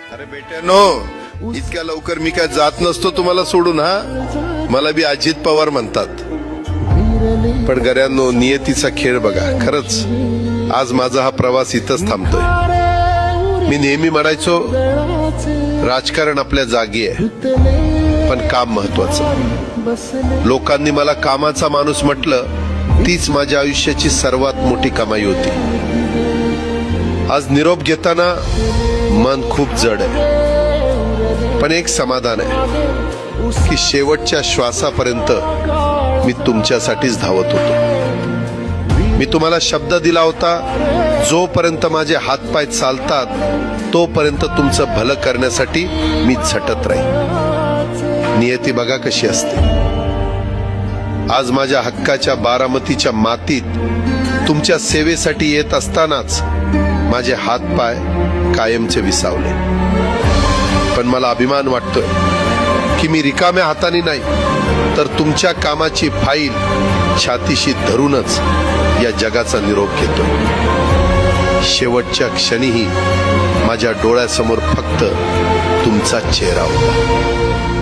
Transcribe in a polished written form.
अरे बेट्यानो, इतक्या लवकर मी काय जात नसतो तुम्हाला सोडून. हा, मला बी अजित पवार म्हणतात. पण गऱ्यांनो, नियतीचा खेळ बघा. खरंच आज माझा हा प्रवास इथंच थांबतोय. मी नेहमी म्हणायचो राजकारण आपल्या जागी आहे, पण काम महत्वाचं. लोकांनी मला कामाचा माणूस म्हटलं, तीच माझ्या आयुष्याची सर्वात मोठी कमाई होती. आज निरोप घेताना मन खूप जड आहे, पण एक समाधान आहे की शेवटच्या श्वासापर्यंत मी तुमच्यासाठीच धावत होतो. मी तुम्हाला शब्द दिला होता, जोपर्यंत माझे हातपाय चालतात तोपर्यंत तुमचं भलं करण्यासाठी मी झटत राहीन. नियती बघा कशी असते. आज माझ्या हक्काच्या बारामतीच्या मातीत तुमच्या सेवेसाठी येत असतानाच माझे हातपाय कायमचे विसावले. पण मला अभिमान वाटतोय की मी रिकाम्या हाताने नाही, तर तुमच्या कामाची फाईल छातीशी धरूनच या जगाचा निरोप घेतोय. शेवटच्या क्षणीही माझ्या डोळ्यासमोर फक्त तुमचा चेहरा होता.